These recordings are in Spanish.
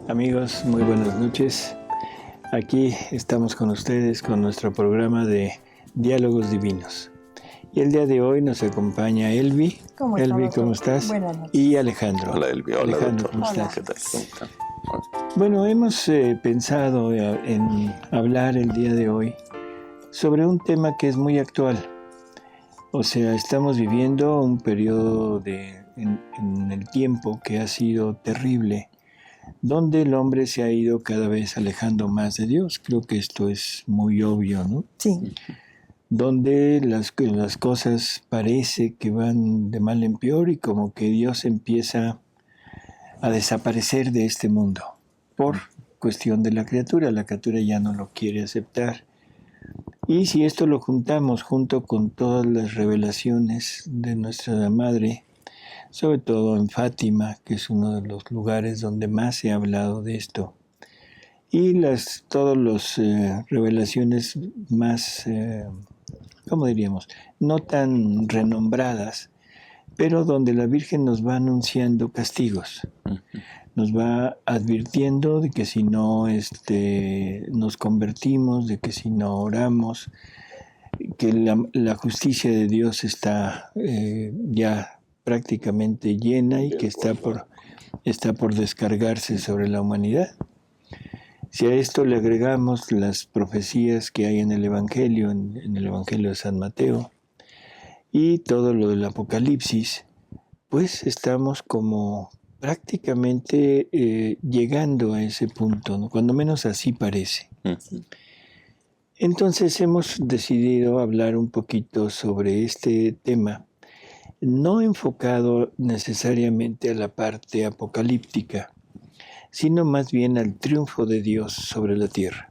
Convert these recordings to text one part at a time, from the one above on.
Amigos, muy buenas noches. Aquí estamos con ustedes con nuestro programa de Diálogos Divinos. Y el día de hoy nos acompaña Elvi. ¿Cómo Elvi, ¿cómo estás? Buenas noches. Y Alejandro. Hola Elvi, hola Alejandro, doctor. ¿cómo estás? ¿Qué tal? ¿Cómo están? Bueno, hemos pensado en hablar el día de hoy sobre un tema que es muy actual. O sea, estamos viviendo un periodo en el tiempo que ha sido terrible, donde el hombre se ha ido cada vez alejando más de Dios. Creo que esto es muy obvio, ¿no? Sí. Donde las cosas parece que van de mal en peor y como que Dios empieza a desaparecer de este mundo por cuestión de la criatura. La criatura ya no lo quiere aceptar. Y si esto lo juntamos junto con todas las revelaciones de nuestra Madre, sobre todo en Fátima, que es uno de los lugares donde más se ha hablado de esto, y todas las revelaciones más, ¿cómo diríamos?, no tan renombradas, pero donde la Virgen nos va anunciando castigos. Nos va advirtiendo de que si no nos convertimos, de que si no oramos, que la justicia de Dios está ya prácticamente llena y que está por descargarse sobre la humanidad. Si a esto le agregamos las profecías que hay en el Evangelio, en el Evangelio de San Mateo, y todo lo del Apocalipsis, pues estamos como prácticamente llegando a ese punto, ¿no? Cuando menos así parece. Entonces hemos decidido hablar un poquito sobre este tema, no enfocado necesariamente a la parte apocalíptica, sino más bien al triunfo de Dios sobre la tierra.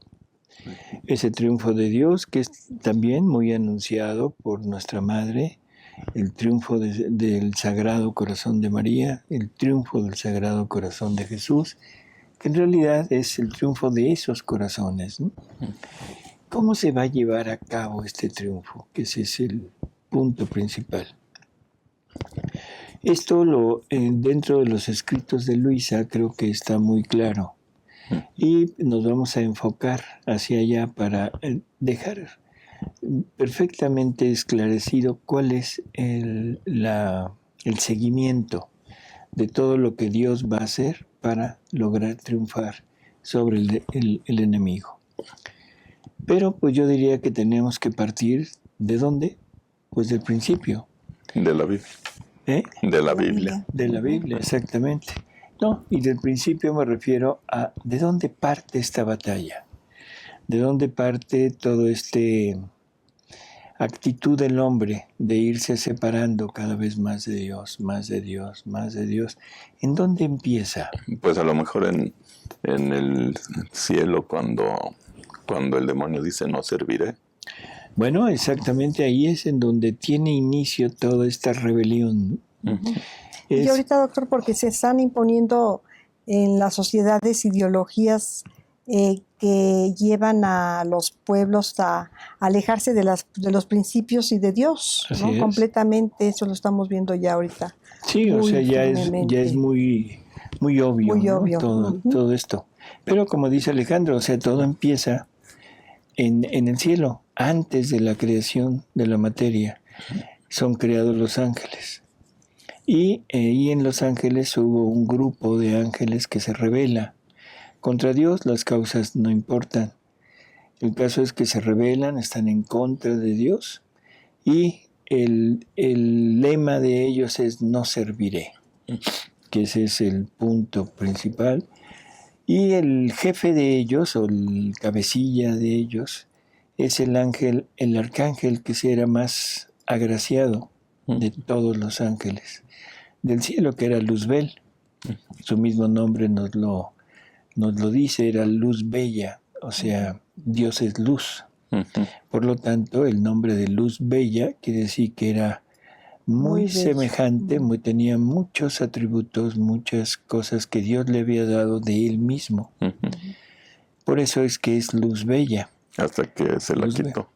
Ese triunfo de Dios que es también muy anunciado por nuestra Madre, el triunfo del Sagrado Corazón de María, el triunfo del Sagrado Corazón de Jesús, que en realidad es el triunfo de esos corazones, ¿no? ¿Cómo se va a llevar a cabo este triunfo? Que ese es el punto principal. Esto dentro de los escritos de Luisa creo que está muy claro. Y nos vamos a enfocar hacia allá para dejar perfectamente esclarecido cuál es el seguimiento de todo lo que Dios va a hacer para lograr triunfar sobre el enemigo. Pero pues yo diría que tenemos que partir ¿de dónde? Pues del principio. De la Biblia. De la Biblia. De la Biblia, exactamente. No, y del principio me refiero a ¿de dónde parte esta batalla? ¿De dónde parte todo actitud del hombre de irse separando cada vez más de Dios, más de Dios, más de Dios? ¿En dónde empieza? Pues a lo mejor en el cielo cuando el demonio dice no serviré. Bueno, exactamente ahí es en donde tiene inicio toda esta rebelión. Y ahorita, doctor, porque se están imponiendo en las sociedades ideologías que llevan a los pueblos a alejarse de los principios y de Dios, ¿no? Completamente, eso lo estamos viendo ya ahorita. Sí, o sea, ya es muy obvio, muy ¿no? obvio. Todo esto. Pero como dice Alejandro, o sea, todo empieza en el cielo, antes de la creación de la materia. Son creados los ángeles. Y en los ángeles hubo un grupo de ángeles que se rebela contra Dios. Las causas no importan. El caso es que se rebelan, están en contra de Dios. Y el lema de ellos es no serviré, que ese es el punto principal. Y el jefe de ellos, o el cabecilla de ellos, es el arcángel que era más agraciado de todos los ángeles del cielo, que era Luzbel. Su mismo nombre nos lo dice, era luz bella, o sea, Dios es luz. Por lo tanto, el nombre de Luz Bella quiere decir que era muy semejante, tenía muchos atributos, muchas cosas que Dios le había dado de él mismo. Por eso es que es Luz Bella. Hasta que se la quitó.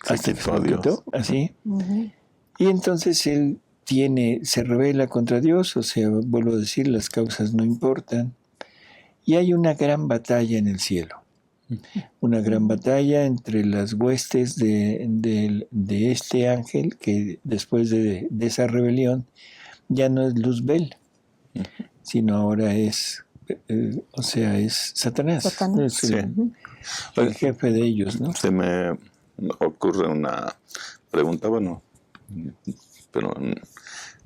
Hasta que se la quitó, así. Y entonces él se rebela contra Dios, o sea, vuelvo a decir, las causas no importan. Y hay una gran batalla en el cielo. Una gran batalla entre las huestes de este ángel que después de esa rebelión ya no es Luzbel, sino ahora es, es Satanás. Es el jefe de ellos, ¿no? Se me ocurre una pregunta, bueno, pero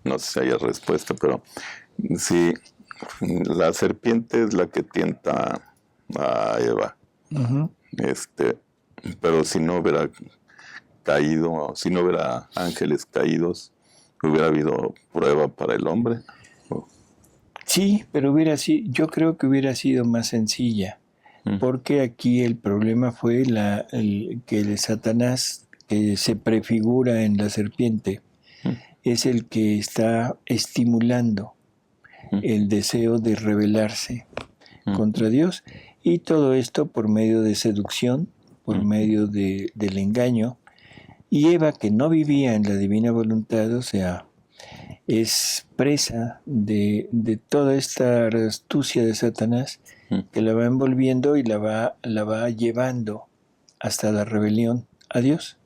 no sé si haya respuesta, pero si la serpiente es la que tienta a Eva, pero si no hubiera caído, si no hubiera ángeles caídos, ¿hubiera habido prueba para el hombre? Sí, pero yo creo que hubiera sido más sencilla, porque aquí el problema fue que el Satanás, que se prefigura en la serpiente, es el que está estimulando el deseo de rebelarse contra Dios, y todo esto por medio de seducción, por medio del engaño. Y Eva, que no vivía en la divina voluntad, o sea, es presa de toda esta astucia de Satanás, que la va envolviendo y la va llevando hasta la rebelión a Dios.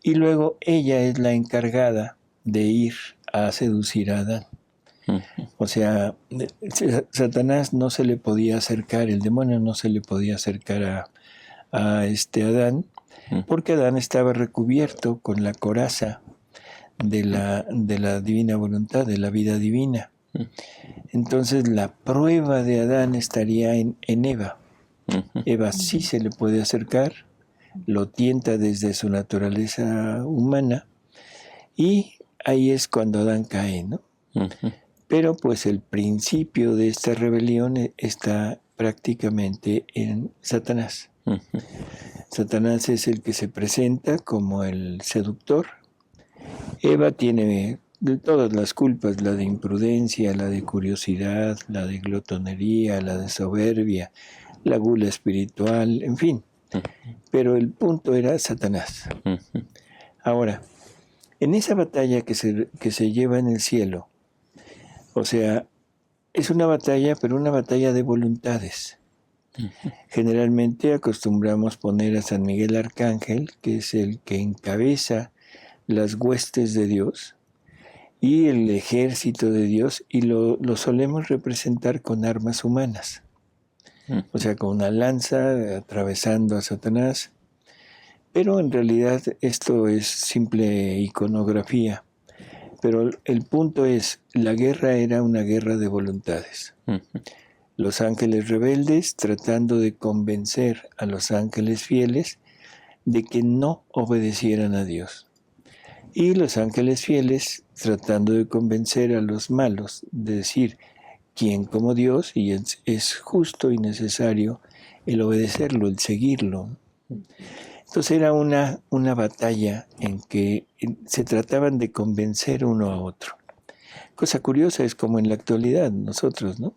Y luego ella es la encargada de ir a seducir a Adán. O sea, Satanás no se le podía acercar, el demonio no se le podía acercar a Adán, porque Adán estaba recubierto con la coraza de la divina voluntad, de la vida divina. Entonces la prueba de Adán estaría en Eva. Eva sí se le puede acercar, lo tienta desde su naturaleza humana, y ahí es cuando Adán cae, ¿no? Pero pues el principio de esta rebelión está prácticamente en Satanás. Satanás es el que se presenta como el seductor. Eva tiene de todas las culpas, la de imprudencia, la de curiosidad, la de glotonería, la de soberbia, la gula espiritual, en fin. Pero el punto era Satanás. Ahora, en esa batalla que se lleva en el cielo, o sea, es una batalla, pero una batalla de voluntades. Generalmente acostumbramos poner a San Miguel Arcángel, que es el que encabeza las huestes de Dios y el ejército de Dios, y lo solemos representar con armas humanas. O sea, con una lanza atravesando a Satanás. Pero en realidad esto es simple iconografía. Pero el punto es, la guerra era una guerra de voluntades. Los ángeles rebeldes tratando de convencer a los ángeles fieles de que no obedecieran a Dios. Y los ángeles fieles tratando de convencer a los malos de decir, ¿quién como Dios? Y es justo y necesario el obedecerlo, el seguirlo. Entonces era una batalla en que se trataban de convencer uno a otro. Cosa curiosa es como en la actualidad nosotros, ¿no?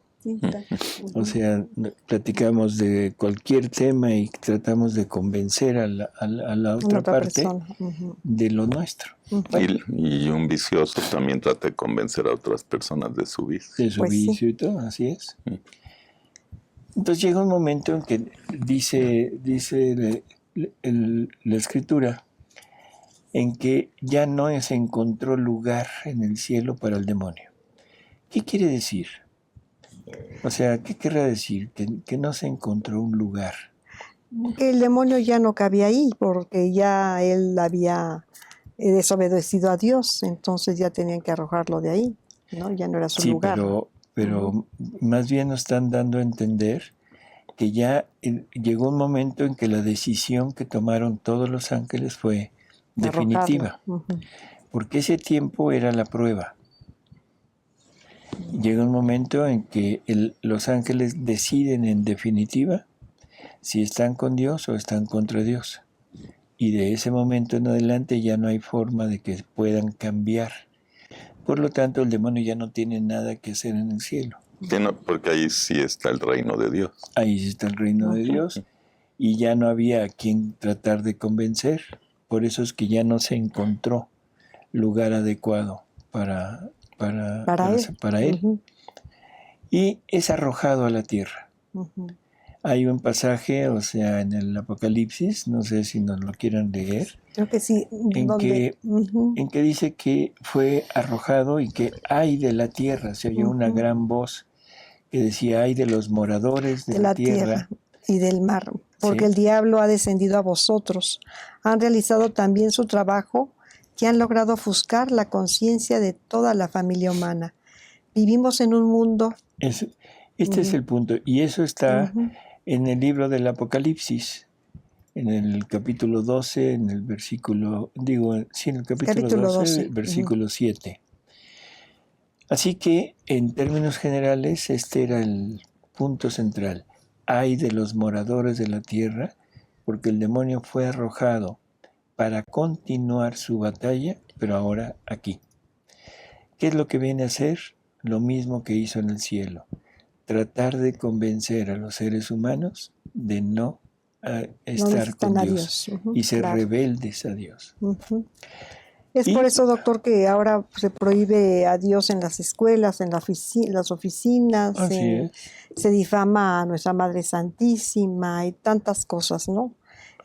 O sea, platicamos de cualquier tema y tratamos de convencer a la otra parte de lo nuestro. Y un vicioso también trata de convencer a otras personas de su vicio. De su vicio y todo, así es. Entonces llega un momento en que dice la escritura en que ya no se encontró lugar en el cielo para el demonio. ¿Qué quiere decir? O sea, ¿qué querrá decir? Que no se encontró un lugar. Que el demonio ya no cabía ahí, porque ya él había desobedecido a Dios, entonces ya tenían que arrojarlo de ahí, ¿no? Ya no era su lugar. Pero más bien nos están dando a entender que ya llegó un momento en que la decisión que tomaron todos los ángeles fue definitiva, porque ese tiempo era la prueba. Llega un momento en que los ángeles deciden en definitiva si están con Dios o están contra Dios. Y de ese momento en adelante ya no hay forma de que puedan cambiar. Por lo tanto, el demonio ya no tiene nada que hacer en el cielo. Porque ahí sí está el reino de Dios. Ahí sí está el reino de Dios. Y ya no había a quien tratar de convencer. Por eso es que ya no se encontró lugar adecuado para él. Y es arrojado a la tierra. Ujú. Hay un pasaje, o sea, en el Apocalipsis, no sé si nos lo quieran leer, Creo que sí, en donde... en que dice que fue arrojado y que ay de la tierra, se oyó una Ujú. gran voz que decía ay de los moradores de de la la tierra tierra, y del mar, porque ¿sí? el diablo ha descendido a vosotros. Han realizado también su trabajo, que han logrado ofuscar la conciencia de toda la familia humana. Vivimos en un mundo... Es- este es Ujú, el punto, y eso está ujú, en el libro del Apocalipsis, en el capítulo 12, en el versículo, sí, en el capítulo capítulo 12, 12. Ujú. versículo 7. Así que, en términos generales, este era el punto central. Ay de los moradores de la tierra, porque el demonio fue arrojado para continuar su batalla, pero ahora aquí. ¿Qué es lo que viene a hacer? Lo mismo que hizo en el cielo. Tratar de convencer a los seres humanos de no No estar con necesitan a Dios Dios. Ujú, y ser claro. rebeldes a Dios. Ujú. Es por Y eso, doctor, que ahora se prohíbe a Dios en las escuelas, en las oficinas, así es, se difama a nuestra Madre Santísima y tantas cosas, ¿no?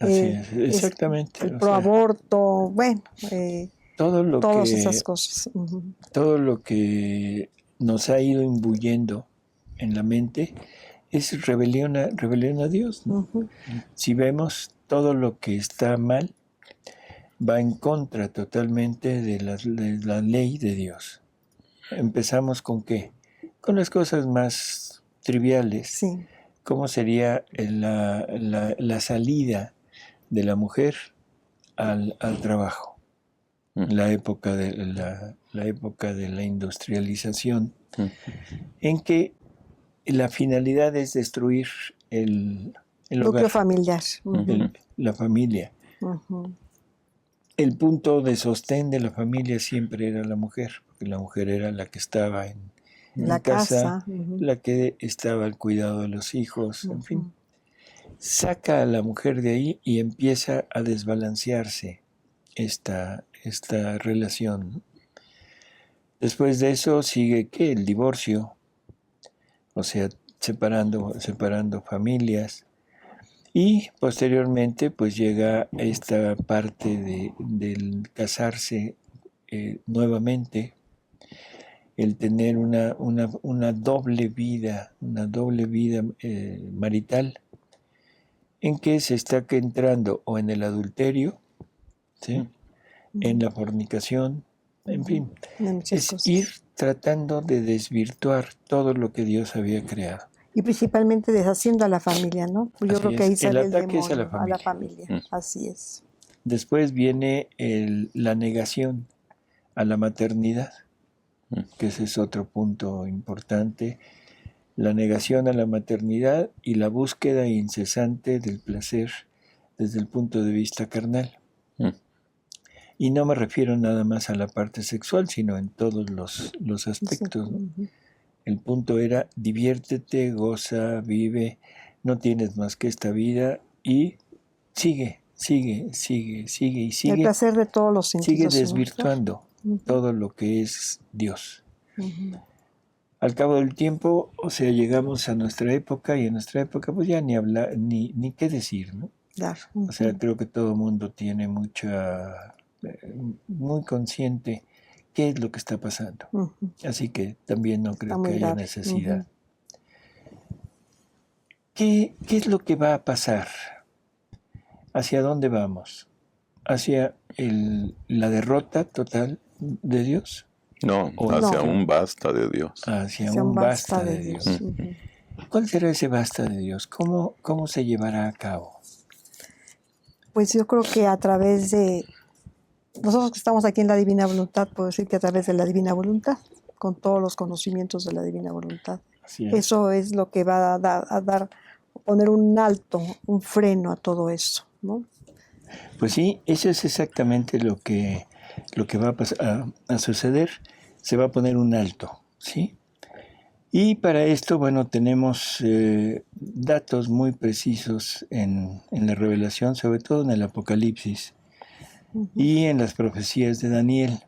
Es exactamente. el O sea, proaborto, bueno, todo lo todas esas que, cosas. Ujú. todo lo que nos ha ido imbuyendo en la mente es rebelión a Dios, ¿no? Ujú. Si vemos todo lo que está mal, va en contra totalmente de la ley de Dios. Empezamos con qué? Con las cosas más triviales. Sí. ¿Cómo sería la salida de la mujer al trabajo? La época de la industrialización, en que la finalidad es destruir el hogar, Núcleo familiar. Ujú. la familia. Ujú. El punto de sostén de la familia siempre era la mujer, porque la mujer era la que estaba en La casa, casa. Ujú. la que estaba al cuidado de los hijos, en fin. Ujú. Saca a la mujer de ahí y empieza a desbalancearse esta relación. Después de eso sigue ¿qué? El divorcio, o sea, separando familias. Y posteriormente pues llega esta parte del casarse nuevamente, el tener una doble vida marital, en que se está entrando o en el adulterio, ¿sí? En la fornicación, en fin, De muchas es ir cosas. tratando de desvirtuar todo lo que Dios había creado. Y principalmente deshaciendo a la familia, ¿no? Pues yo Así creo que es, ahí el sale el ataque es a la demonio, a la familia. familia. Así es. Después viene la negación a la maternidad, que ese es otro punto importante, la negación a la maternidad y la búsqueda incesante del placer desde el punto de vista carnal. Y no me refiero nada más a la parte sexual, sino en todos los aspectos, ¿no? Ujú. El punto era diviértete, goza, vive, no tienes más que esta vida y sigue y El sigue placer de todos los sigue sentidos, ¿no, doctor? desvirtuando Ujú. todo lo que es Dios. Ujú. Al cabo del tiempo, o sea, llegamos a nuestra época y en nuestra época pues ya ni hablar, ni qué decir, ¿no? Claro. O sea, Ujú. creo que todo el mundo tiene muy consciente qué es lo que está pasando. Ujú. Así que también no Está creo que muy haya grave. necesidad. Ujú. ¿Qué es lo que va a pasar? ¿Hacia dónde vamos? ¿Hacia la derrota total de Dios? No, ¿O hacia No. un basta de Dios. hacia Sea un basta de Dios? Ujú. ¿Cuál será ese basta de Dios? ¿Cómo se llevará a cabo? Pues yo creo que a través de nosotros que estamos aquí en la Divina Voluntad, puedo decir que a través de la Divina Voluntad, con todos los conocimientos de la Divina Voluntad. Así es. Eso es lo que va a poner un alto, un freno a todo eso, ¿no? Pues sí, eso es exactamente lo que va a suceder. Se va a poner un alto, ¿sí? Y para esto, bueno, tenemos datos muy precisos en la revelación, sobre todo en el Apocalipsis y en las profecías de Daniel,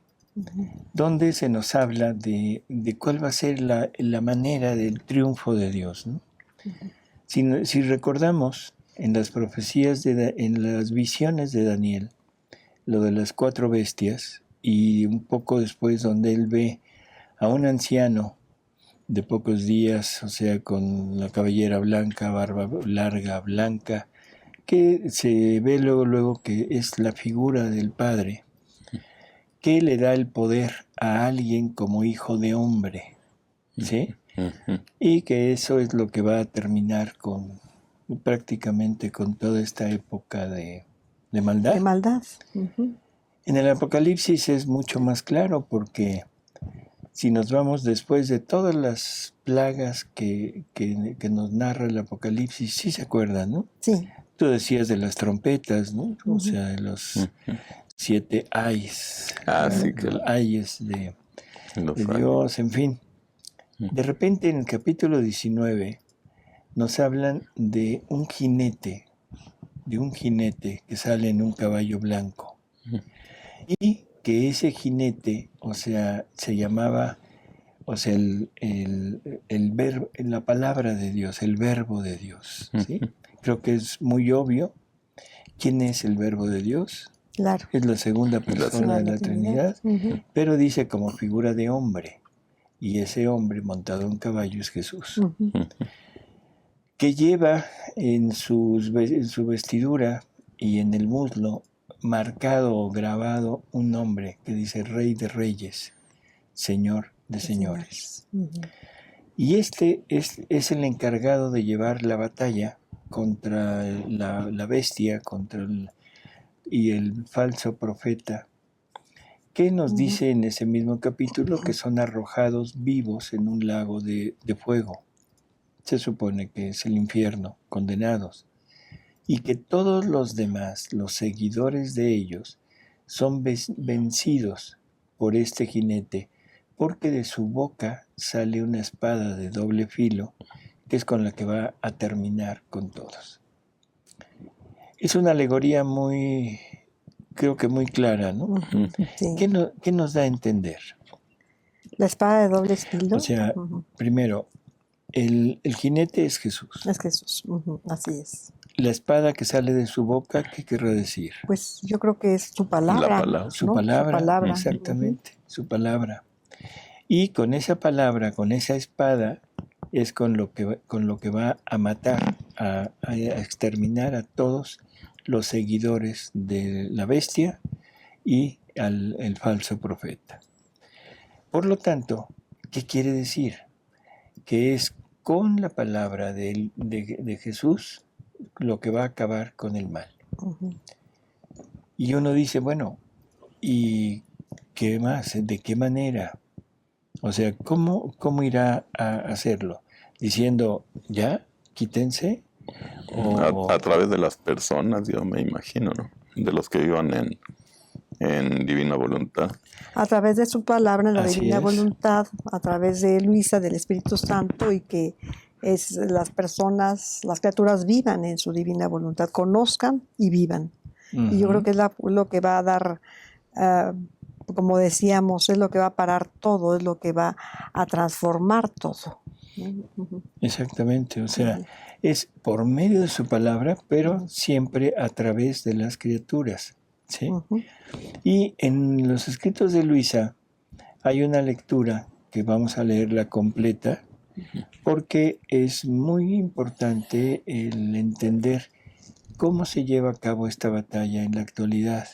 donde se nos habla de cuál va a ser la manera del triunfo de Dios, ¿no? Si recordamos en las profecías, en las visiones de Daniel, lo de las 4 bestias, y un poco después donde él ve a un anciano de pocos días, o sea, con la cabellera blanca, barba larga, blanca, que se ve luego que es la figura del Padre, que le da el poder a alguien como hijo de hombre, ¿sí? Y que eso es lo que va a terminar prácticamente con toda esta época de maldad. De maldad. En el Apocalipsis es mucho más claro, porque si nos vamos después de todas las plagas que nos narra el Apocalipsis, sí se acuerdan, ¿no? Sí. Tú decías de las trompetas, ¿no? O sea, de los 7 ayes. Sí, claro. Ayes de Dios, en fin. De repente en el capítulo 19 nos hablan de un jinete que sale en un caballo blanco. Y que ese jinete, o sea, se llamaba, o sea, la palabra de Dios, el verbo de Dios, ¿sí? Creo que es muy obvio quién es el verbo de Dios. Claro. Es la segunda persona de la Trinidad, pero dice como figura de hombre. Y ese hombre montado en caballo es Jesús, que lleva en su vestidura y en el muslo marcado o grabado un nombre que dice Rey de Reyes, Señor de Señores. Y este es el encargado de llevar la batalla contra la bestia, y el falso profeta, que nos dice en ese mismo capítulo que son arrojados vivos en un lago de fuego. Se supone que es el infierno, condenados. Y que todos los demás, los seguidores de ellos, son vencidos por este jinete, porque de su boca sale una espada de doble filo, que es con la que va a terminar con todos. Es una alegoría creo que muy clara, ¿no? Sí. ¿Qué nos da a entender? La espada de doble filo. O sea, primero, el jinete es Jesús. Es Jesús, así es. La espada que sale de su boca, ¿qué querrá decir? Pues yo creo que es su palabra. Su palabra, exactamente, su palabra. Y con esa palabra, con esa espada, es con lo que va a matar, a exterminar a todos los seguidores de la bestia y el falso profeta. Por lo tanto, ¿qué quiere decir? Que es con la palabra de Jesús lo que va a acabar con el mal. Y uno dice, bueno, ¿y qué más? ¿De qué manera? O sea, ¿cómo irá a hacerlo? Diciendo, ya, quítense. A través de las personas, yo me imagino, ¿no? De los que vivan en divina voluntad. A través de su palabra, en la Así divina es. voluntad, a través de Luisa, del Espíritu Santo, y que las personas, las criaturas vivan en su divina voluntad, conozcan y vivan. Y yo creo que es lo que va a dar, como decíamos, es lo que va a parar todo, es lo que va a transformar todo. Exactamente, o sea, es por medio de su palabra, pero siempre a través de las criaturas, ¿sí? Y en los escritos de Luisa hay una lectura que vamos a leerla completa, porque es muy importante el entender cómo se lleva a cabo esta batalla en la actualidad,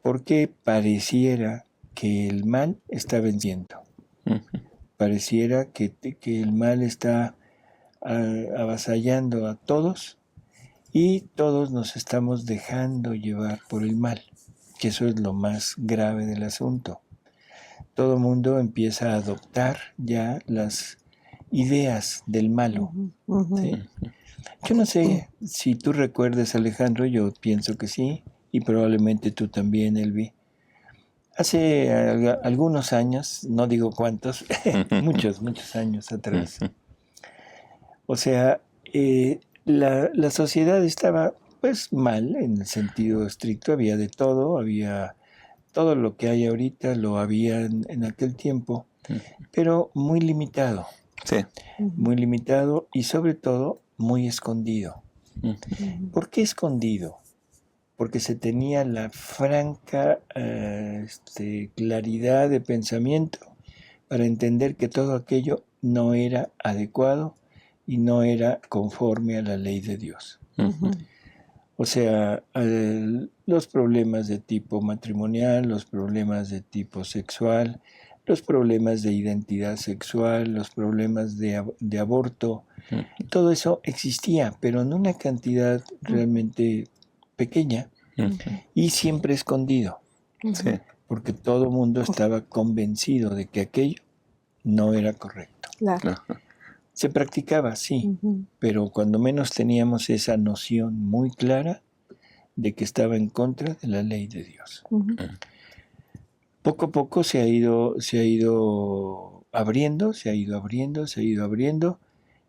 porque pareciera que el mal está venciendo. Pareciera que el mal está avasallando a todos, y todos nos estamos dejando llevar por el mal, que eso es lo más grave del asunto. Todo el mundo empieza a adoptar ya las ideas del malo. ¿Sí? Yo no sé si tú recuerdas, Alejandro, yo pienso que sí, y probablemente tú también, Elvi. Hace algunos años, no digo cuántos, muchos años atrás. O sea, la sociedad estaba pues mal en el sentido estricto, había de todo, había todo lo que hay ahorita, lo había en aquel tiempo, pero muy limitado. Sí. Muy limitado, y sobre todo muy escondido. ¿Por qué escondido? Porque se tenía la franca claridad de pensamiento para entender que todo aquello no era adecuado y no era conforme a la ley de Dios. O sea, los problemas de tipo matrimonial, los problemas de tipo sexual, los problemas de identidad sexual, los problemas de aborto, todo eso existía, pero en una cantidad realmente pequeña y siempre escondido, porque todo el mundo estaba convencido de que aquello no era correcto. Claro. Se practicaba, sí, pero cuando menos teníamos esa noción muy clara de que estaba en contra de la ley de Dios. Poco a poco se ha ido abriendo,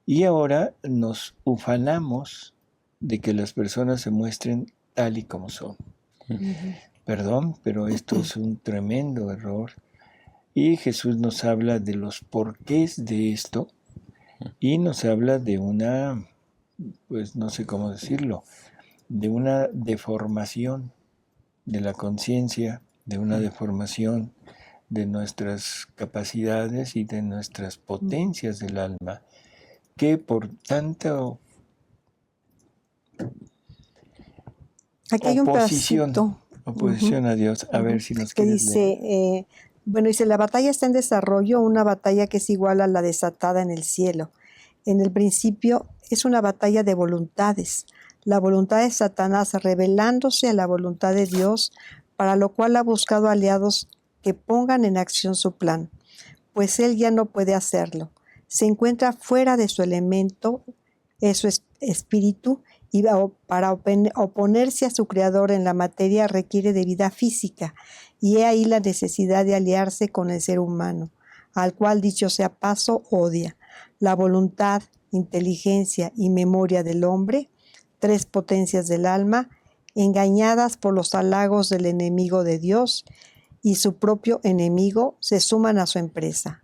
y ahora nos ufanamos de que las personas se muestren tal y como son. Perdón, pero esto es un tremendo error. Y Jesús nos habla de los porqués de esto y nos habla de una, pues no sé cómo decirlo, de una deformación de la conciencia, de una deformación de nuestras capacidades y de nuestras potencias del alma, que por tanto aquí hay oposición a Dios. A ver si nos quieres leer. Dice, la batalla está en desarrollo, una batalla que es igual a la desatada en el cielo. En el principio es una batalla de voluntades. La voluntad de Satanás rebelándose a la voluntad de Dios, para lo cual ha buscado aliados que pongan en acción su plan, pues él ya no puede hacerlo. Se encuentra fuera de su elemento, es su espíritu, y para oponerse a su creador en la materia requiere de vida física, y he ahí la necesidad de aliarse con el ser humano, al cual, dicho sea paso, odia. La voluntad, inteligencia y memoria del hombre, tres potencias del alma, engañadas por los halagos del enemigo de Dios y su propio enemigo, se suman a su empresa,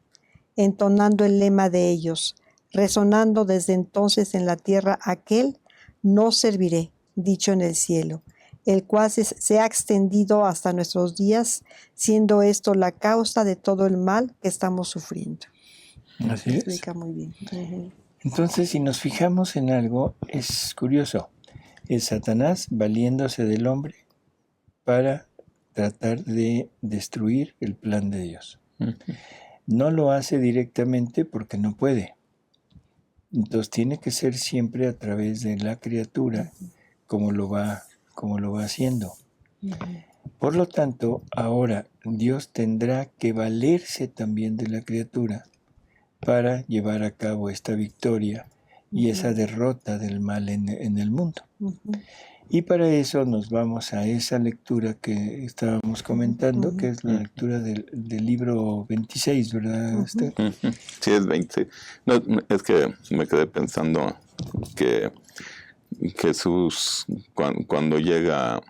entonando el lema de ellos, resonando desde entonces en la tierra aquel no serviré, dicho en el cielo, el cual se ha extendido hasta nuestros días, siendo esto la causa de todo el mal que estamos sufriendo. Así es. Explica muy bien. Entonces, si nos fijamos en algo, es curioso. Es Satanás valiéndose del hombre para tratar de destruir el plan de Dios. No lo hace directamente porque no puede. Entonces tiene que ser siempre a través de la criatura como lo va haciendo. Por lo tanto, ahora Dios tendrá que valerse también de la criatura para llevar a cabo esta victoria y esa derrota del mal en el mundo. Y para eso nos vamos a esa lectura que estábamos comentando, que es la lectura del libro 26, ¿verdad, Esther? Sí, es 20. No, es que me quedé pensando que Jesús, cuando llega,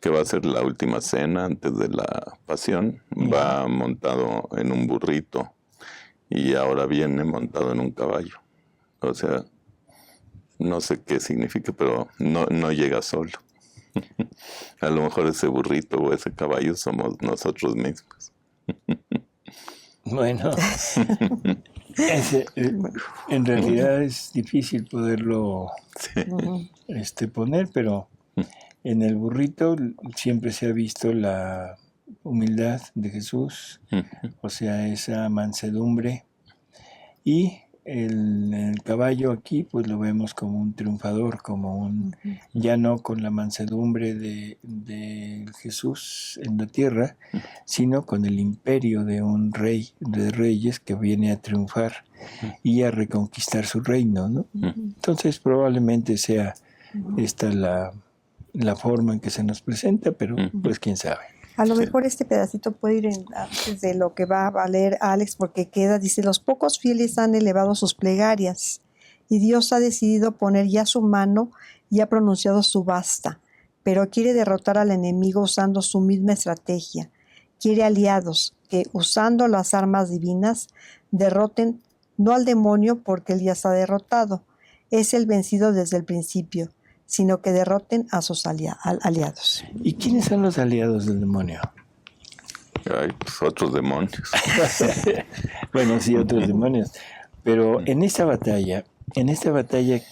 que va a ser la última cena antes de la pasión, va montado en un burrito y ahora viene montado en un caballo. O sea, no sé qué significa, pero no llega solo. A lo mejor ese burrito o ese caballo somos nosotros mismos. Bueno, en realidad es difícil poderlo poner, pero en el burrito siempre se ha visto la humildad de Jesús, o sea, esa mansedumbre, y el caballo aquí pues lo vemos como un triunfador, como un, ya no con la mansedumbre de Jesús en la tierra, sino con el imperio de un rey de reyes que viene a triunfar y a reconquistar su reino, ¿no? Entonces probablemente sea esta la forma en que se nos presenta, pero pues quién sabe. A lo mejor este pedacito puede ir antes de lo que va a leer Alex, porque dice, los pocos fieles han elevado sus plegarias y Dios ha decidido poner ya su mano y ha pronunciado su basta, pero quiere derrotar al enemigo usando su misma estrategia. Quiere aliados que, usando las armas divinas, derroten no al demonio porque él ya está derrotado. es el vencido desde el principio, sino que derroten a sus aliados. ¿Y quiénes son los aliados del demonio? Hay pues, otros demonios. Bueno, sí, otros demonios. Pero en esta batalla,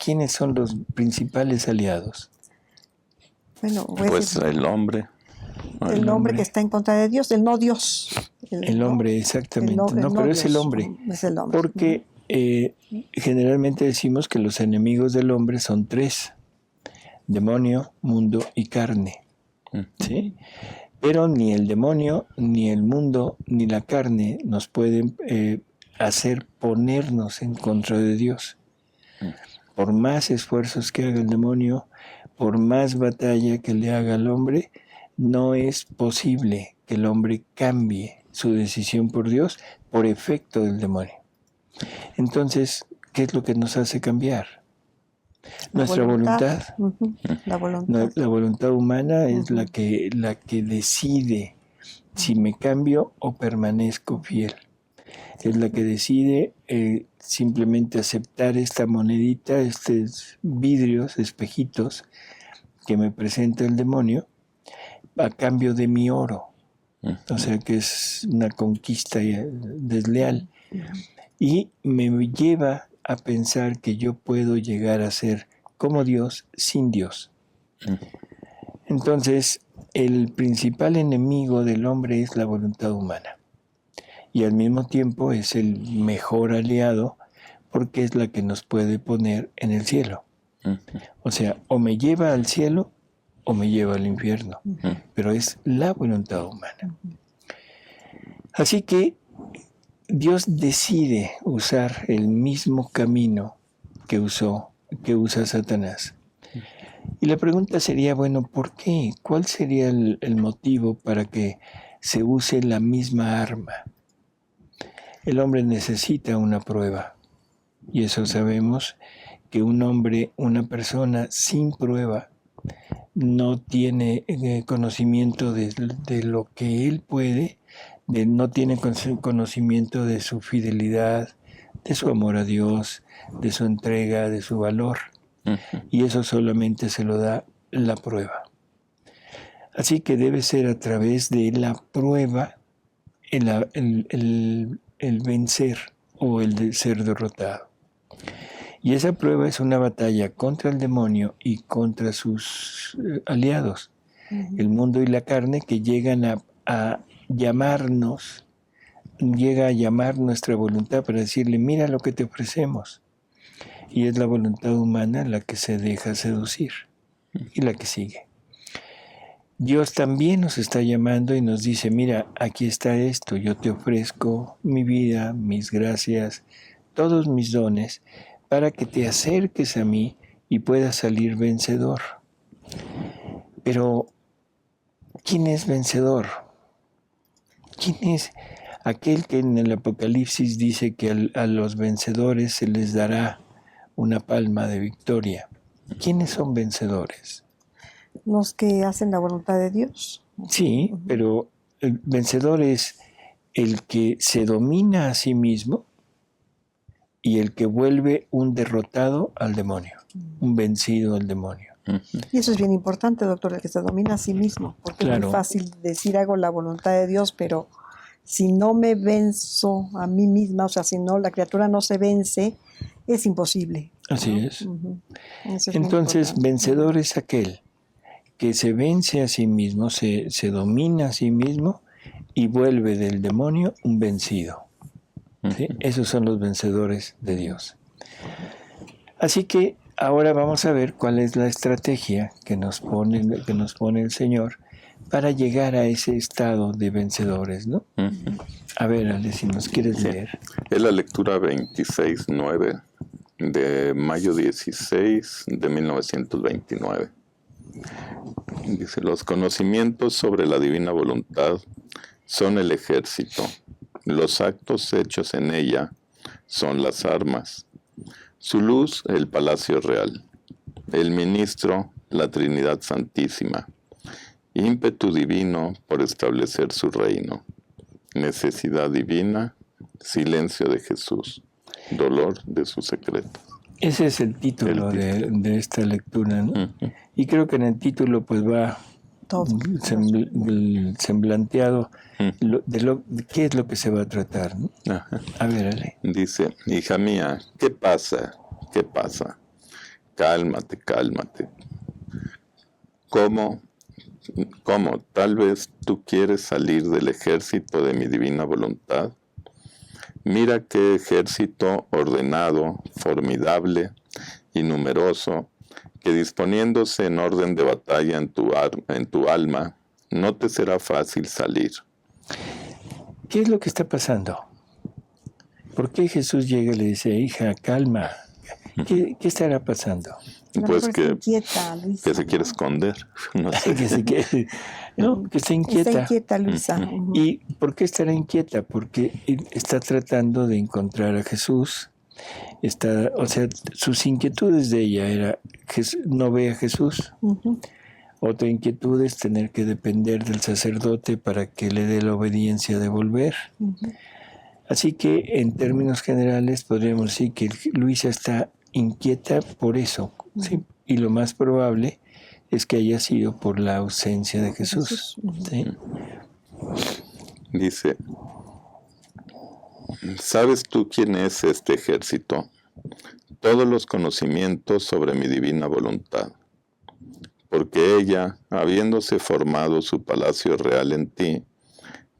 ¿quiénes son los principales aliados? Bueno, Pues el hombre. El hombre que está en contra de Dios, el no Dios. El hombre, exactamente. Pero Dios, es el hombre. Es el hombre. Porque generalmente decimos que los enemigos del hombre son tres: demonio, mundo y carne. ¿Sí? Pero ni el demonio, ni el mundo, ni la carne nos pueden hacer ponernos en contra de Dios. Por más esfuerzos que haga el demonio, por más batalla que le haga al hombre, no es posible que el hombre cambie su decisión por Dios por efecto del demonio. Entonces, ¿qué es lo que nos hace cambiar? Nuestra voluntad. La voluntad. La voluntad humana es la que decide si me cambio o permanezco fiel. Es la que decide simplemente aceptar esta monedita, estos vidrios, espejitos que me presenta el demonio a cambio de mi oro. O sea que es una conquista desleal. Y me lleva a pensar que yo puedo llegar a ser como Dios sin Dios. Entonces, el principal enemigo del hombre es la voluntad humana. Y al mismo tiempo es el mejor aliado porque es la que nos puede poner en el cielo. O sea, o me lleva al cielo o me lleva al infierno. Pero es la voluntad humana. Así que Dios decide usar el mismo camino que usa Satanás. Y la pregunta sería, bueno, ¿por qué? ¿Cuál sería el motivo para que se use la misma arma? El hombre necesita una prueba. Y eso sabemos que una persona sin prueba, no tiene conocimiento de lo que él puede, no tiene conocimiento de su fidelidad, de su amor a Dios, de su entrega, de su valor. Y eso solamente se lo da la prueba. Así que debe ser a través de la prueba el vencer o el de ser derrotado. Y esa prueba es una batalla contra el demonio y contra sus aliados, el mundo y la carne, que llegan a llamarnos, llega a llamar nuestra voluntad para decirle, mira lo que te ofrecemos. Y es la voluntad humana la que se deja seducir y la que sigue. Dios también nos está llamando y nos dice, mira, aquí está esto, yo te ofrezco mi vida, mis gracias, todos mis dones, para que te acerques a mí y puedas salir vencedor. Pero, ¿quién es vencedor? ¿Quién es aquel que en el Apocalipsis dice que a los vencedores se les dará una palma de victoria? ¿Quiénes son vencedores? Los que hacen la voluntad de Dios. Sí, pero el vencedor es el que se domina a sí mismo y el que vuelve un derrotado al demonio, un vencido al demonio. Y eso es bien importante, doctor, el que se domina a sí mismo, porque claro, es muy fácil decir hago la voluntad de Dios, pero si no me venzo a mí misma, o sea, si no, la criatura no se vence, es imposible. Así ¿no? es. Es entonces, vencedor es aquel que se vence a sí mismo, se domina a sí mismo y vuelve del demonio un vencido. ¿Sí? Esos son los vencedores de Dios. Así que ahora vamos a ver cuál es la estrategia que nos pone el Señor para llegar a ese estado de vencedores, ¿no? A ver, Ale, si nos quieres leer. Es la lectura 26:9 de mayo 16 de 1929. Dice, los conocimientos sobre la divina voluntad son el ejército. Los actos hechos en ella son las armas. Su luz, el palacio real. El ministro, la Trinidad Santísima. Ímpetu divino por establecer su reino. Necesidad divina, silencio de Jesús. Dolor de sus secretos. Ese es el título de esta lectura, ¿no? Uh-huh. Y creo que en el título pues va todo semblanteado de qué es lo que se va a tratar, ¿no? Ajá. A ver, Ale. Dice, hija mía, ¿qué pasa? ¿Qué pasa? Cálmate, cálmate. ¿Cómo? Tal vez tú quieres salir del ejército de mi divina voluntad. Mira qué ejército ordenado, formidable y numeroso, que disponiéndose en orden de batalla en tu alma, no te será fácil salir. ¿Qué es lo que está pasando? ¿Por qué Jesús llega y le dice, hija, calma? ¿Qué estará pasando? Pues que se quiere esconder. No sé. que está inquieta. Está inquieta, Luisa. Uh-huh. ¿Y por qué estará inquieta? Porque está tratando de encontrar a Jesús. O sea, sus inquietudes de ella era no ve a Jesús. Uh-huh. Otra inquietud es tener que depender del sacerdote para que le dé la obediencia de volver. Uh-huh. Así que, en términos generales, podríamos decir que Luisa está inquieta por eso, ¿sí? Y lo más probable es que haya sido por la ausencia de Jesús. ¿Sí? Dice, ¿sabes tú quién es este ejército? Todos los conocimientos sobre mi divina voluntad. Porque ella, habiéndose formado su palacio real en ti,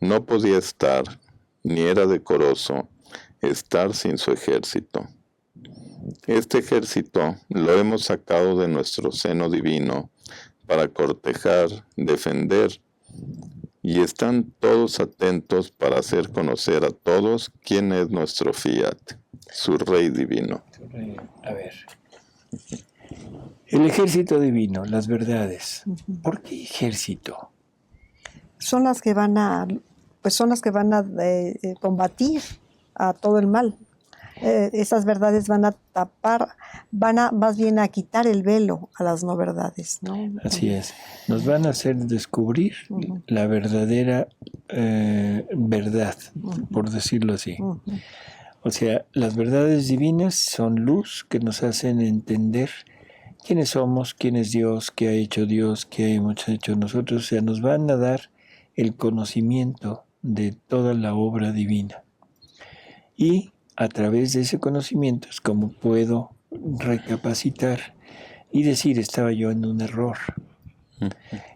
no podía estar, ni era decoroso, estar sin su ejército. Este ejército lo hemos sacado de nuestro seno divino para cortejar, defender, y están todos atentos para hacer conocer a todos quién es nuestro fiat, su rey divino. A ver. El ejército divino, las verdades. ¿Por qué ejército? Son las que van a combatir a todo el mal. Esas verdades van a tapar, más bien a quitar el velo a las no verdades, ¿no? Así es. Nos van a hacer descubrir la verdadera verdad, por decirlo así. O sea, las verdades divinas son luz que nos hacen entender quiénes somos, quién es Dios, qué ha hecho Dios, qué hemos hecho nosotros. O sea, nos van a dar el conocimiento de toda la obra divina. Y a través de ese conocimiento es como puedo recapacitar y decir, estaba yo en un error.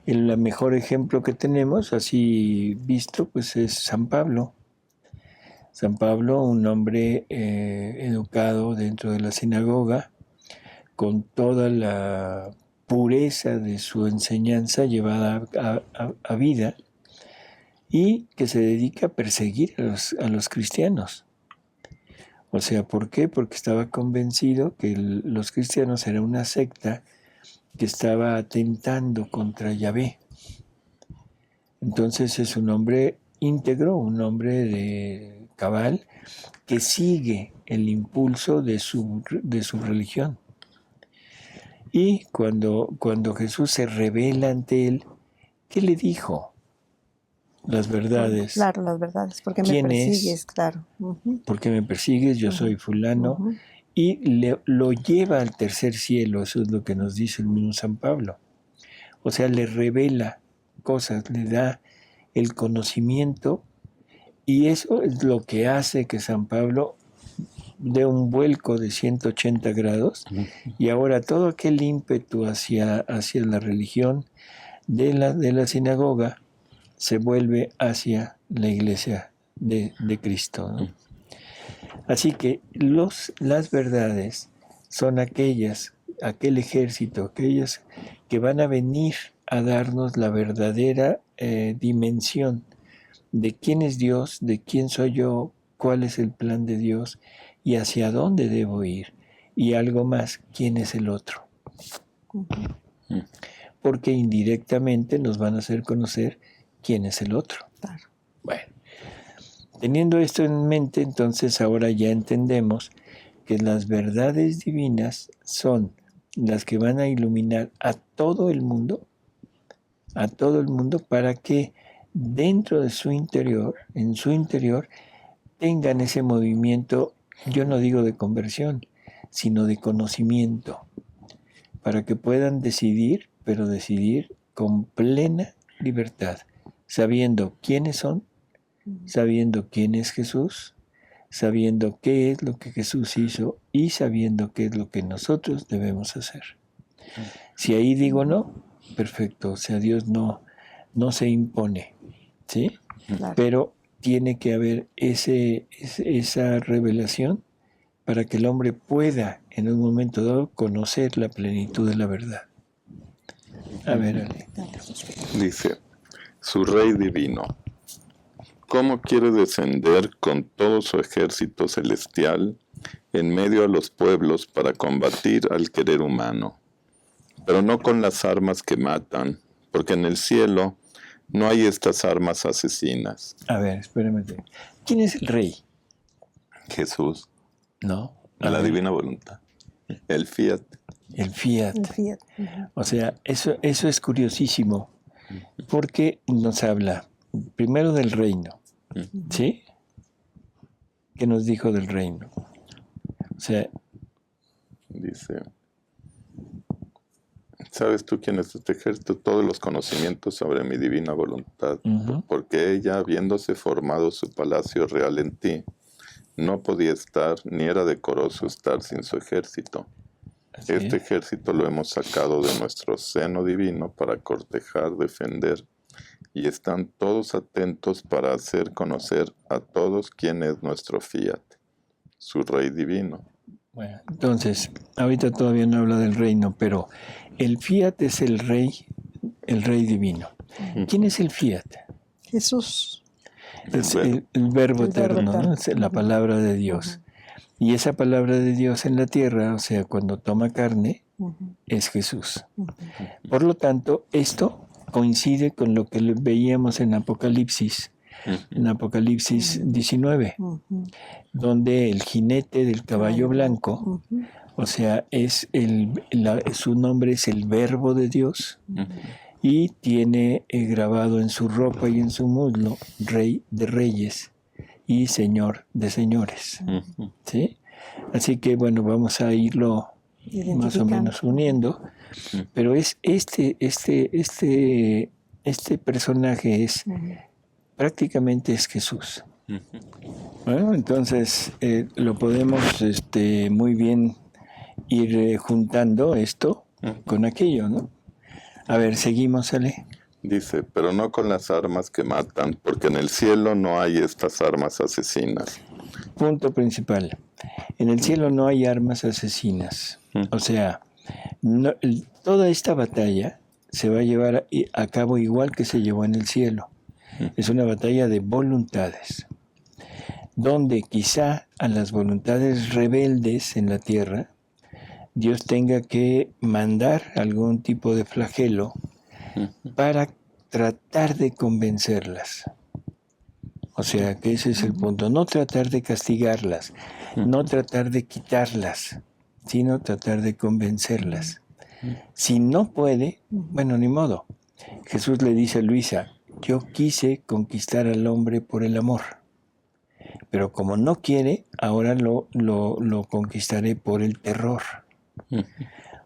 El mejor ejemplo que tenemos, así visto, pues es San Pablo. San Pablo, un hombre educado dentro de la sinagoga, con toda la pureza de su enseñanza llevada a vida, y que se dedica a perseguir a los cristianos. O sea, ¿por qué? Porque estaba convencido que los cristianos era una secta que estaba atentando contra Yahvé. Entonces es un hombre íntegro, un hombre de cabal, que sigue el impulso de su religión. Y cuando Jesús se revela ante él, ¿qué le dijo? Las verdades. Claro, las verdades. Porque me persigues, claro. Porque me persigues, yo soy fulano. Y lo lleva al tercer cielo, eso es lo que nos dice el mismo San Pablo. O sea, le revela cosas, le da el conocimiento, y eso es lo que hace que San Pablo dé un vuelco de 180 grados, y ahora todo aquel ímpetu hacia la religión de la sinagoga se vuelve hacia la iglesia de Cristo, ¿no? Así que las verdades son aquel ejército, aquellas que van a venir a darnos la verdadera dimensión de quién es Dios, de quién soy yo, cuál es el plan de Dios y hacia dónde debo ir. Y algo más, quién es el otro. Porque indirectamente nos van a hacer conocer quién es el otro. Claro. Bueno, teniendo esto en mente, entonces ahora ya entendemos que las verdades divinas son las que van a iluminar a todo el mundo para que dentro de su interior, tengan ese movimiento, yo no digo de conversión, sino de conocimiento, para que puedan decidir, pero decidir con plena libertad, sabiendo quiénes son, sabiendo quién es Jesús, sabiendo qué es lo que Jesús hizo y sabiendo qué es lo que nosotros debemos hacer. Si ahí digo no, perfecto, o sea, Dios no se impone, ¿sí? Claro. Pero tiene que haber esa revelación para que el hombre pueda en un momento dado conocer la plenitud de la verdad. A ver, Ale. Dice, su Rey divino, ¿cómo quiere descender con todo su ejército celestial en medio a los pueblos para combatir al querer humano? Pero no con las armas que matan, porque en el cielo no hay estas armas asesinas. A ver, espérame. ¿Quién es el Rey? Jesús, No. la divina voluntad, el fiat. El Fiat. El Fiat. O sea, eso es curiosísimo, porque nos habla primero del reino, ¿sí? ¿Qué nos dijo del reino? O sea, Dice, ¿sabes tú quién es este ejército? Todos los conocimientos sobre mi divina voluntad, porque ella, habiéndose formado su palacio real en ti, no podía estar, ni era decoroso estar sin su ejército. Este ejército lo hemos sacado de nuestro seno divino para cortejar, defender, y están todos atentos para hacer conocer a todos quién es nuestro fiat, su Rey divino. Bueno, entonces, ahorita todavía no habla del reino, pero el Fiat es el Rey divino. ¿Quién es el Fiat? Jesús. Es el verbo eterno, ¿no? Es la palabra de Dios. Y esa palabra de Dios en la tierra, o sea, cuando toma carne, es Jesús. Por lo tanto, esto coincide con lo que veíamos en Apocalipsis 19, donde el jinete del caballo blanco, o sea, su nombre es el Verbo de Dios, y tiene grabado en su ropa y en su muslo Rey de Reyes y Señor de Señores. ¿Sí? Así que, bueno, vamos a irlo más o menos uniendo, pero es este personaje prácticamente es Jesús. Bueno, entonces lo podemos muy bien ir juntando esto con aquello, ¿no? A ver, seguimos, Ale. Dice, pero no con las armas que matan, porque en el cielo no hay estas armas asesinas. Punto principal. En el cielo no hay armas asesinas. O sea, toda esta batalla se va a llevar a cabo igual que se llevó en el cielo. Es una batalla de voluntades, donde quizá a las voluntades rebeldes en la tierra, Dios tenga que mandar algún tipo de flagelo para tratar de convencerlas. O sea, que ese es el punto. No tratar de castigarlas, no tratar de quitarlas, sino tratar de convencerlas. Si no puede, bueno, ni modo. Jesús le dice a Luisa, yo quise conquistar al hombre por el amor, pero como no quiere, ahora lo conquistaré por el terror.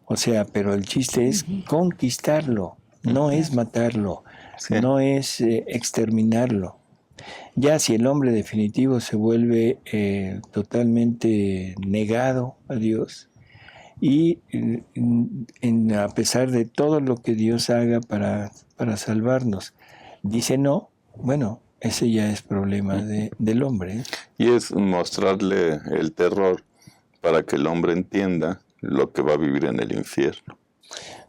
O sea, pero el chiste es conquistarlo, no es matarlo, no es exterminarlo. Ya si el hombre definitivo se vuelve totalmente negado a Dios y a pesar de todo lo que Dios haga para salvarnos, dice no, bueno, ese ya es problema del hombre. Y es mostrarle el terror para que el hombre entienda lo que va a vivir en el infierno.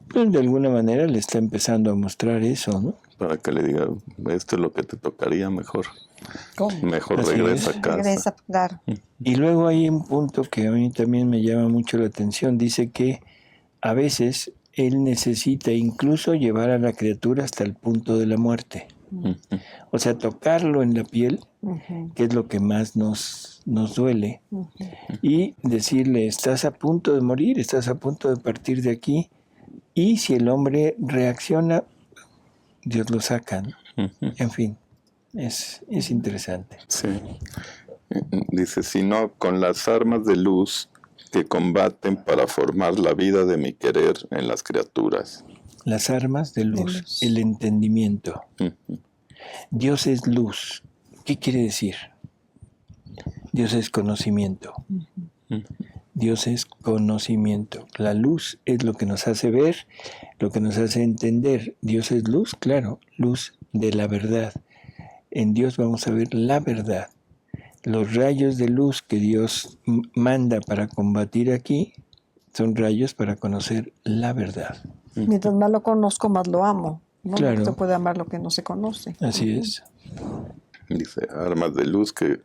Pues de alguna manera le está empezando a mostrar eso, ¿no? Para que le diga, esto es lo que te tocaría, mejor. ¿Cómo? Mejor Así regresa es. a casa. Regresa, claro. Y luego hay un punto que a mí también me llama mucho la atención. Dice que a veces él necesita incluso llevar a la criatura hasta el punto de la muerte. O sea, tocarlo en la piel, que es lo que más nos duele, y decirle, estás a punto de morir, estás a punto de partir de aquí, y si el hombre reacciona, Dios lo saca, ¿no? En fin, es interesante. Sí. Dice, sino con las armas de luz que combaten para formar la vida de mi querer en las criaturas. Las armas de luz, el entendimiento. Dios es luz. ¿Qué quiere decir? Dios es conocimiento. Dios es conocimiento. La luz es lo que nos hace ver, lo que nos hace entender. Dios es luz, claro, luz de la verdad. En Dios vamos a ver la verdad. Los rayos de luz que Dios manda para combatir aquí son rayos para conocer la verdad. Mientras más lo conozco, más lo amo, ¿no? Claro. No se puede amar lo que no se conoce. Así es. Dice, armas de luz que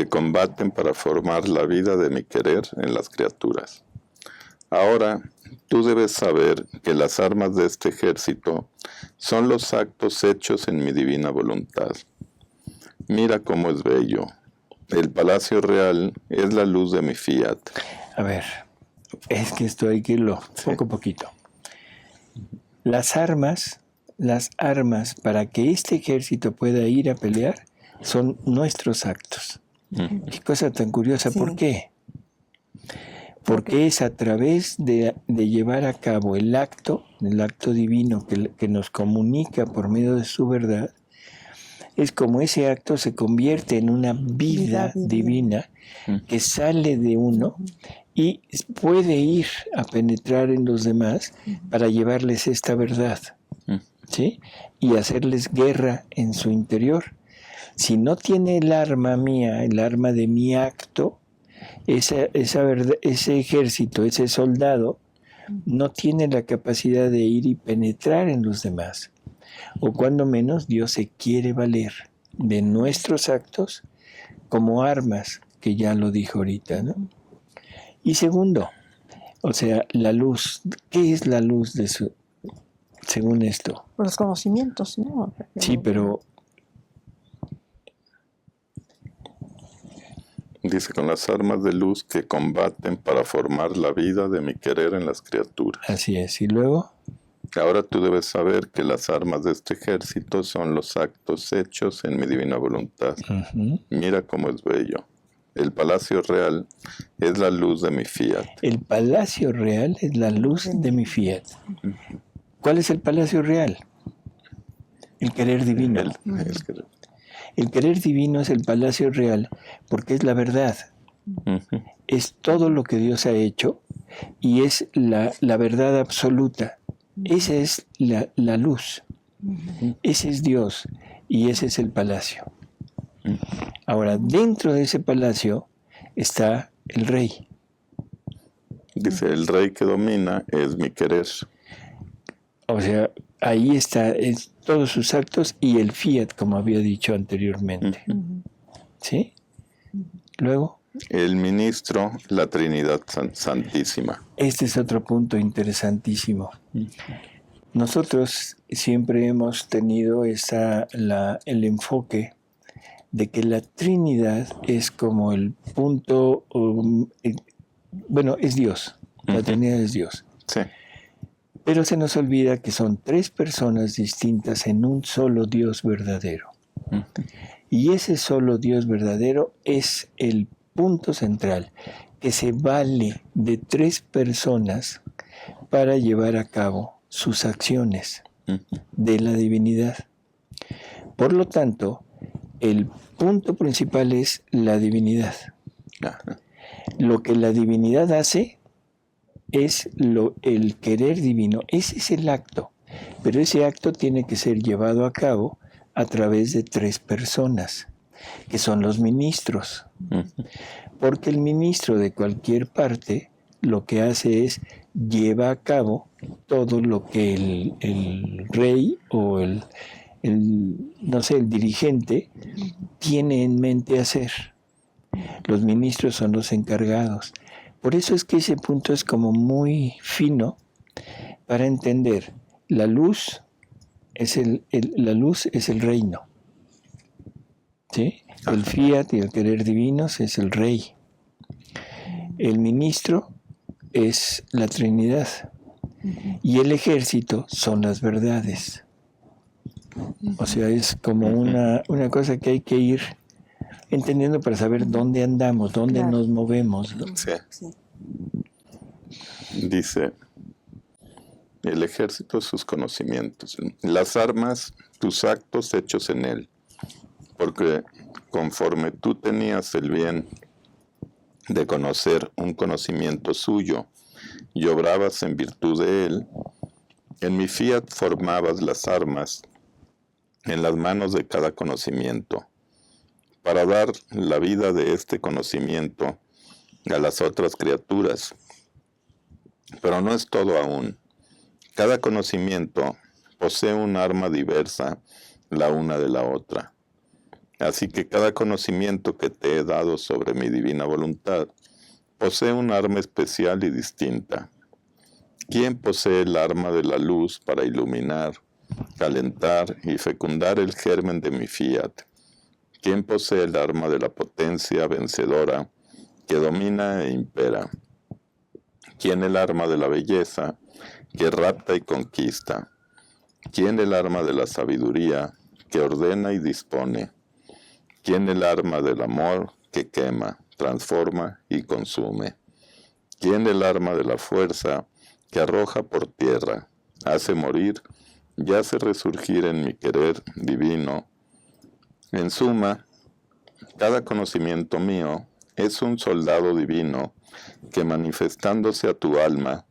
combaten para formar la vida de mi querer en las criaturas. Ahora, tú debes saber que las armas de este ejército son los actos hechos en mi divina voluntad. Mira cómo es bello. El palacio real es la luz de mi fiat. A ver, es que esto hay que irlo poco a poquito. Las armas para que este ejército pueda ir a pelear son nuestros actos. Qué cosa tan curiosa. Sí. ¿Por qué? Porque es a través de llevar a cabo el acto divino que nos comunica por medio de su verdad, es como ese acto se convierte en una vida divina que sale de uno y puede ir a penetrar en los demás para llevarles esta verdad, ¿sí? Y hacerles guerra en su interior. Si no tiene el arma mía, el arma de mi acto, esa verdad, ese ejército, ese soldado, no tiene la capacidad de ir y penetrar en los demás. O cuando menos Dios se quiere valer de nuestros actos como armas, que ya lo dijo ahorita, ¿no? Y segundo, o sea, la luz. ¿Qué es la luz según esto? Los conocimientos, ¿no? Sí, pero... Dice, con las armas de luz que combaten para formar la vida de mi querer en las criaturas. Así es. ¿Y luego? Ahora tú debes saber que las armas de este ejército son los actos hechos en mi divina voluntad. Mira cómo es bello. El palacio real es la luz de mi fiat. El palacio real es la luz de mi fiat. ¿Cuál es el palacio real? El querer divino. El querer divino es el palacio real porque es la verdad. Es todo lo que Dios ha hecho y es la verdad absoluta. Esa es la luz. Ese es Dios y ese es el palacio. Ahora, dentro de ese palacio está el rey. Dice, el rey que domina es mi querer. O sea, ahí está todos sus actos y el fiat, como había dicho anteriormente. ¿Sí? Luego. El ministro, la Trinidad Santísima. Este es otro punto interesantísimo. Nosotros siempre hemos tenido el enfoque de que la Trinidad es como el punto, es Dios. La Trinidad es Dios. Sí. Pero se nos olvida que son tres personas distintas en un solo Dios verdadero. Y ese solo Dios verdadero es el punto central, que se vale de tres personas para llevar a cabo sus acciones de la divinidad. Por lo tanto, el punto principal es la divinidad. Lo que la divinidad hace es el querer divino. Ese es el acto, pero ese acto tiene que ser llevado a cabo a través de tres personas, que son los ministros. Porque el ministro de cualquier parte lo que hace es lleva a cabo todo lo que el rey o el dirigente tiene en mente hacer. Los ministros son los encargados. Por eso es que ese punto es como muy fino para entender. La luz es el reino. ¿Sí? El fiat y el querer divinos es el rey. El ministro es la Trinidad. Y el ejército son las verdades. O sea, es como una cosa que hay que ir entendiendo para saber dónde andamos, dónde nos movemos, ¿no? Sí. Dice, el ejército, sus conocimientos. Las armas, tus actos hechos en él. Porque conforme tú tenías el bien de conocer un conocimiento suyo y obrabas en virtud de él, en mi fiat formabas las armas en las manos de cada conocimiento, para dar la vida de este conocimiento a las otras criaturas. Pero no es todo aún. Cada conocimiento posee un arma diversa la una de la otra. Así que cada conocimiento que te he dado sobre mi divina voluntad posee un arma especial y distinta. ¿Quién posee el arma de la luz para iluminar, calentar y fecundar el germen de mi fiat? ¿Quién posee el arma de la potencia vencedora que domina e impera? ¿Quién el arma de la belleza que rapta y conquista? ¿Quién el arma de la sabiduría que ordena y dispone? ¿Quién el arma del amor que quema, transforma y consume? ¿Quién el arma de la fuerza que arroja por tierra, hace morir y hace resurgir en mi querer divino? En suma, cada conocimiento mío es un soldado divino que, manifestándose a tu alma,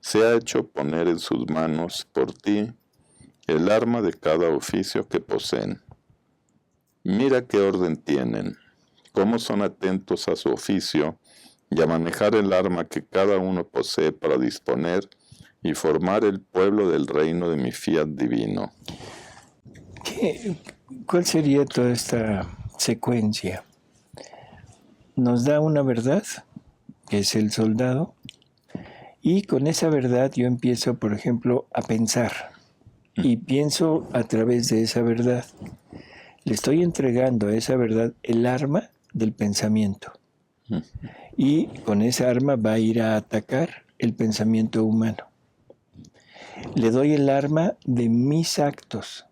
se ha hecho poner en sus manos por ti el arma de cada oficio que poseen. Mira qué orden tienen, cómo son atentos a su oficio y a manejar el arma que cada uno posee para disponer y formar el pueblo del reino de mi fiat divino. ¿Cuál sería toda esta secuencia? Nos da una verdad, que es el soldado, y con esa verdad yo empiezo, por ejemplo, a pensar, y pienso a través de esa verdad. Le estoy entregando a esa verdad el arma del pensamiento. Y con esa arma va a ir a atacar el pensamiento humano. Le doy el arma de mis actos.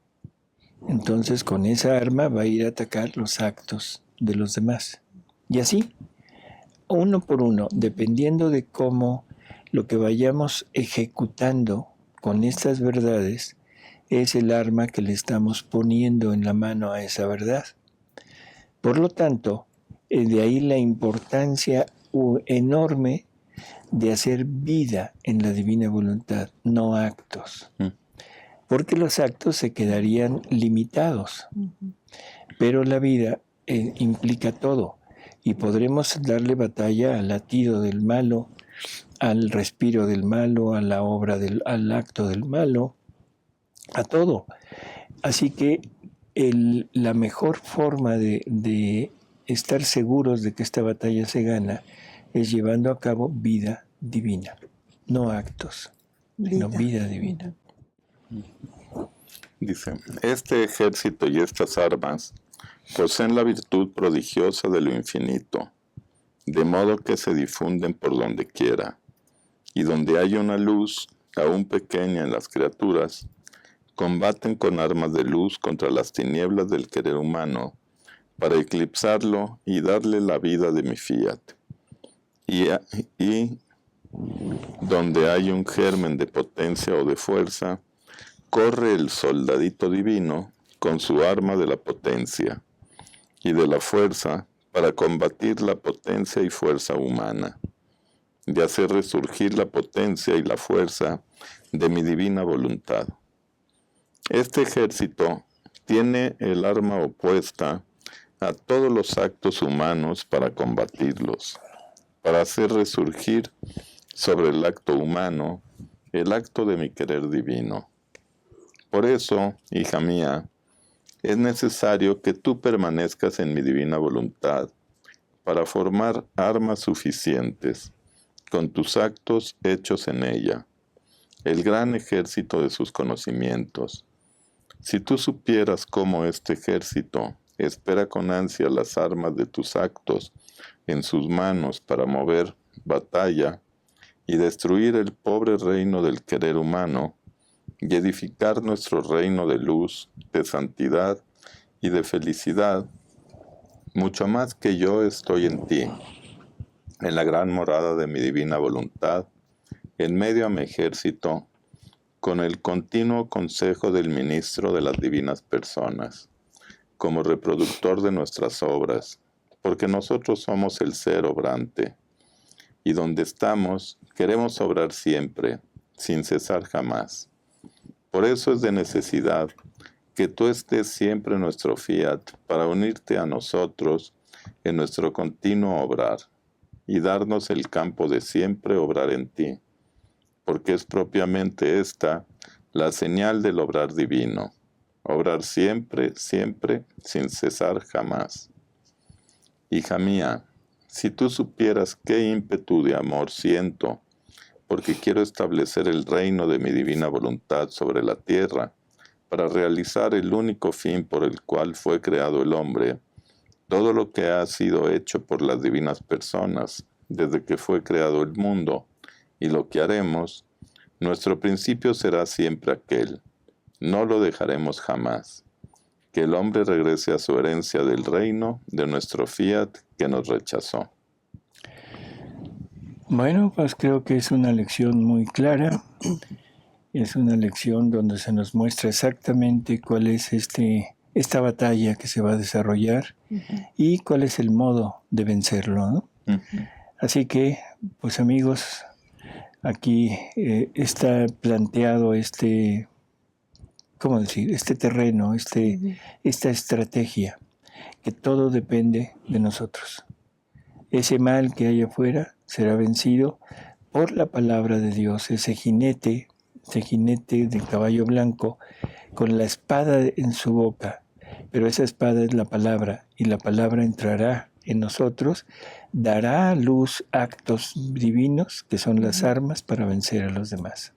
Entonces con esa arma va a ir a atacar los actos de los demás. Y así, uno por uno, dependiendo de cómo lo que vayamos ejecutando con estas verdades, es el arma que le estamos poniendo en la mano a esa verdad. Por lo tanto, de ahí la importancia enorme de hacer vida en la divina voluntad, no actos. Porque los actos se quedarían limitados. Pero la vida implica todo. Y podremos darle batalla al latido del malo, al respiro del malo, a la obra al acto del malo, a todo. Así que la mejor forma de estar seguros de que esta batalla se gana es llevando a cabo vida divina, no actos, sino vida divina. Dice, este ejército y estas armas poseen la virtud prodigiosa de lo infinito, de modo que se difunden por donde quiera, y donde hay una luz, aún pequeña en las criaturas, combaten con armas de luz contra las tinieblas del querer humano, para eclipsarlo y darle la vida de mi fiat. Y donde hay un germen de potencia o de fuerza, corre el soldadito divino con su arma de la potencia y de la fuerza para combatir la potencia y fuerza humana, de hacer resurgir la potencia y la fuerza de mi divina voluntad. Este ejército tiene el arma opuesta a todos los actos humanos para combatirlos, para hacer resurgir sobre el acto humano el acto de mi querer divino. Por eso, hija mía, es necesario que tú permanezcas en mi divina voluntad para formar armas suficientes, con tus actos hechos en ella, el gran ejército de sus conocimientos. Si tú supieras cómo este ejército espera con ansia las armas de tus actos en sus manos para mover batalla y destruir el pobre reino del querer humano, y edificar nuestro reino de luz, de santidad y de felicidad, mucho más que yo estoy en ti, en la gran morada de mi divina voluntad, en medio a mi ejército, con el continuo consejo del ministro de las divinas personas, como reproductor de nuestras obras, porque nosotros somos el ser obrante, y donde estamos queremos obrar siempre, sin cesar jamás. Por eso es de necesidad que tú estés siempre en nuestro fiat para unirte a nosotros en nuestro continuo obrar, y darnos el campo de siempre obrar en ti, porque es propiamente esta la señal del obrar divino, obrar siempre, siempre, sin cesar jamás. Hija mía, si tú supieras qué ímpetu de amor siento, porque quiero establecer el reino de mi divina voluntad sobre la tierra, para realizar el único fin por el cual fue creado el hombre, todo lo que ha sido hecho por las divinas personas, desde que fue creado el mundo, y lo que haremos, nuestro principio será siempre aquel, no lo dejaremos jamás, que el hombre regrese a su herencia del reino de nuestro fiat que nos rechazó. Bueno, pues creo que es una lección muy clara, es una lección donde se nos muestra exactamente cuál es esta batalla que se va a desarrollar y cuál es el modo de vencerlo, ¿no? Así que, pues amigos, aquí está planteado ¿cómo decir? Este terreno, esta estrategia, que todo depende de nosotros. Ese mal que hay afuera será vencido por la palabra de Dios, ese jinete de caballo blanco con la espada en su boca, pero esa espada es la palabra, y la palabra entrará en nosotros, dará a luz actos divinos que son las armas para vencer a los demás.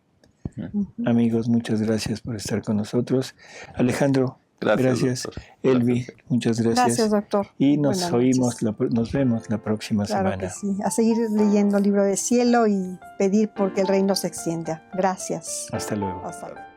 Amigos, muchas gracias por estar con nosotros. Alejandro, gracias. Elvi, muchas gracias. Gracias, doctor. Y nos vemos la próxima semana. Claro que sí. A seguir leyendo el libro del cielo y pedir porque el reino se extienda. Gracias. Hasta luego. Hasta luego.